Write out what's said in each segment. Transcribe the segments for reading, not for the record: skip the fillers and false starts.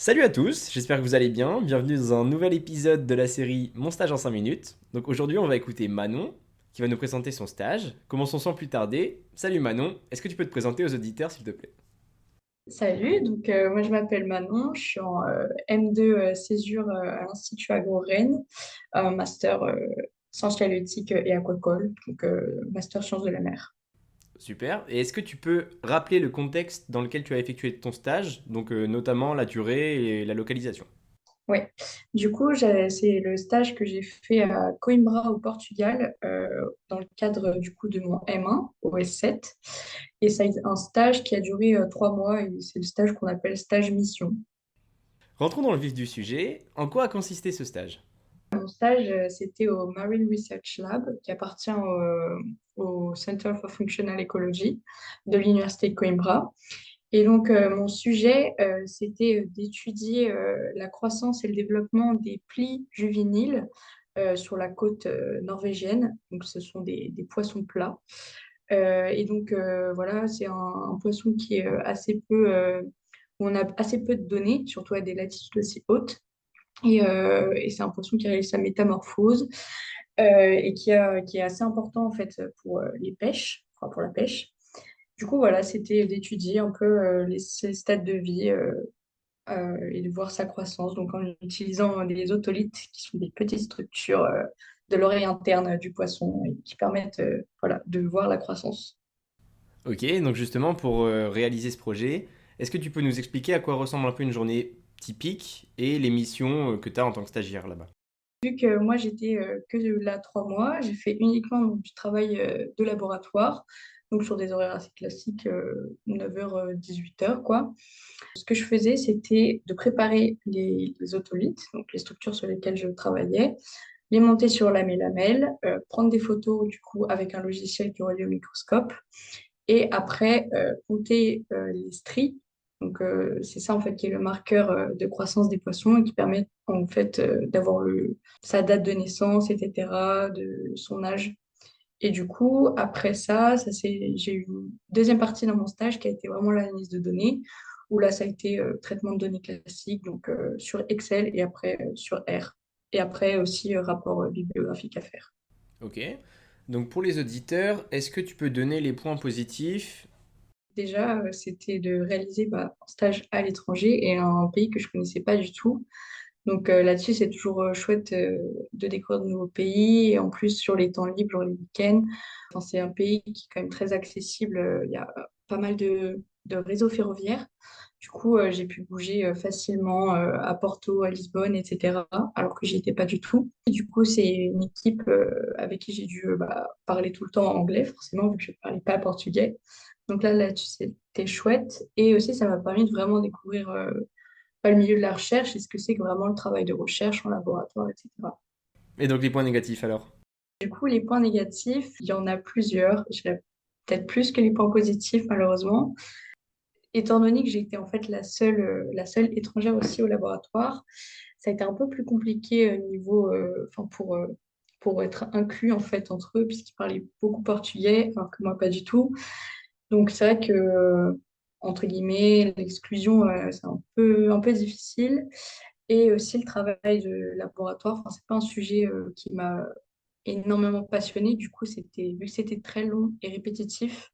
Salut à tous, j'espère que vous allez bien. Bienvenue dans un nouvel épisode de la série Mon stage en 5 minutes. Donc aujourd'hui, on va écouter Manon qui va nous présenter son stage. Commençons sans plus tarder. Salut Manon, est-ce que tu peux te présenter aux auditeurs s'il te plaît? Salut, moi je m'appelle Manon, je suis en M2 césure à l'Institut Agro-Rennes, un master sciences halieutiques et aquacole, master sciences de la mer. Super. Et est-ce que tu peux rappeler le contexte dans lequel tu as effectué ton stage, donc notamment la durée et la localisation? Ouais. C'est le stage que j'ai fait à Coimbra au Portugal dans le cadre du coup de mon M1 au S7. Et ça a été un stage qui a duré 3 mois et c'est le stage qu'on appelle stage mission. Rentrons dans le vif du sujet. En quoi a consisté ce stage? Mon stage, c'était au Marine Research Lab, qui appartient au Center for Functional Ecology de l'Université de Coimbra. Et mon sujet, c'était d'étudier la croissance et le développement des plis juvéniles sur la côte norvégienne. Donc, ce sont des poissons plats. Voilà, c'est un poisson qui est où on a assez peu de données, surtout à des latitudes aussi hautes. Et c'est un poisson qui réalise sa métamorphose qui est assez important en fait pour les pêches, enfin pour la pêche. Du coup, voilà, c'était d'étudier un peu ses stades de vie et de voir sa croissance, donc en utilisant des otolithes qui sont des petites structures de l'oreille interne du poisson et qui permettent voilà, de voir la croissance. Ok, donc justement pour réaliser ce projet, est-ce que tu peux nous expliquer à quoi ressemble un peu une journée typique et les missions que tu as en tant que stagiaire là-bas? Vu que moi, j'étais que là 3 mois, j'ai fait uniquement du travail de laboratoire, donc sur des horaires assez classiques, 9h, 18h, quoi. Ce que je faisais, c'était de préparer les otolithes, donc les structures sur lesquelles je travaillais, les monter sur lamelle, prendre des photos du coup avec un logiciel qui est relié au microscope, et après compter les stries. C'est ça en fait qui est le marqueur de croissance des poissons et qui permet en fait d'avoir sa date de naissance, etc., de son âge. Et du coup, après j'ai eu une deuxième partie dans mon stage qui a été vraiment l'analyse de données, où là, ça a été traitement de données classique, sur Excel et après sur R. Et après aussi rapport bibliographique à faire. Ok. Donc pour les auditeurs, est-ce que tu peux donner les points positifs? Déjà, c'était de réaliser un stage à l'étranger et un pays que je connaissais pas du tout. Là-dessus, c'est toujours chouette de découvrir de nouveaux pays. Et en plus, sur les temps libres, genre les week-ends, enfin, c'est un pays qui est quand même très accessible. Il y a pas mal de réseaux ferroviaires. Du coup, j'ai pu bouger facilement à Porto, à Lisbonne, etc. Alors que j'y étais pas du tout. Et du coup, c'est une équipe avec qui j'ai dû parler tout le temps en anglais, forcément, vu que je ne parlais pas portugais. Donc là-dessus, c'était chouette. Et aussi, ça m'a permis de vraiment découvrir pas le milieu de la recherche et ce que c'est que vraiment le travail de recherche en laboratoire, etc. Et donc les points négatifs alors? Du coup, les points négatifs, il y en a plusieurs. Je dirais peut-être plus que les points positifs, malheureusement. Étant donné que j'étais en fait la seule étrangère aussi au laboratoire, ça a été un peu plus compliqué pour être inclus en fait entre eux, puisqu'ils parlaient beaucoup portugais, alors que moi pas du tout. Donc c'est vrai que, entre guillemets, l'exclusion, c'est un peu difficile. Et aussi le travail de laboratoire, enfin, c'est pas un sujet qui m'a énormément passionnée. Du coup, vu que c'était très long et répétitif,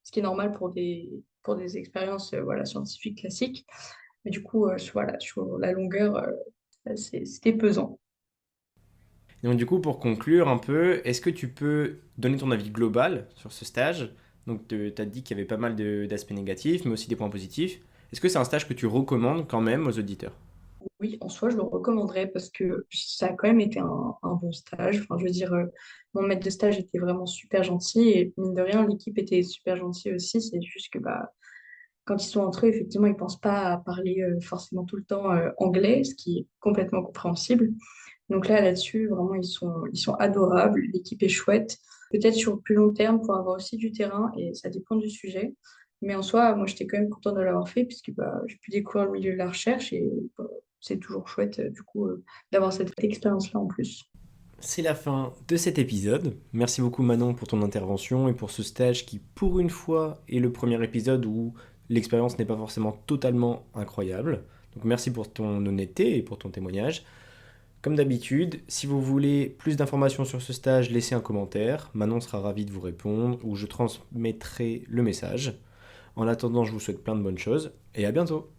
ce qui est normal pour des expériences voilà, scientifiques classiques. Mais du coup, sur la longueur, c'était pesant. Et donc du coup pour conclure un peu, est-ce que tu peux donner ton avis global sur ce stage? Donc tu as dit qu'il y avait pas mal d'aspects négatifs, mais aussi des points positifs. Est-ce que c'est un stage que tu recommandes quand même aux auditeurs? Oui, en soi, je le recommanderais parce que ça a quand même été un bon stage. Enfin, je veux dire, mon maître de stage était vraiment super gentil et mine de rien, l'équipe était super gentille aussi. C'est juste que quand ils sont entre eux, effectivement, ils ne pensent pas à parler forcément tout le temps anglais, ce qui est complètement compréhensible. Donc là-dessus, vraiment, ils sont adorables. L'équipe est chouette. Peut-être sur le plus long terme pour avoir aussi du terrain et ça dépend du sujet. Mais en soi, moi, j'étais quand même contente de l'avoir fait puisque j'ai pu découvrir le milieu de la recherche et c'est toujours chouette, d'avoir cette expérience-là en plus. C'est la fin de cet épisode. Merci beaucoup Manon pour ton intervention et pour ce stage qui, pour une fois, est le premier épisode où l'expérience n'est pas forcément totalement incroyable. Donc merci pour ton honnêteté et pour ton témoignage. Comme d'habitude, si vous voulez plus d'informations sur ce stage, laissez un commentaire. Manon sera ravie de vous répondre ou je transmettrai le message. En attendant, je vous souhaite plein de bonnes choses et à bientôt.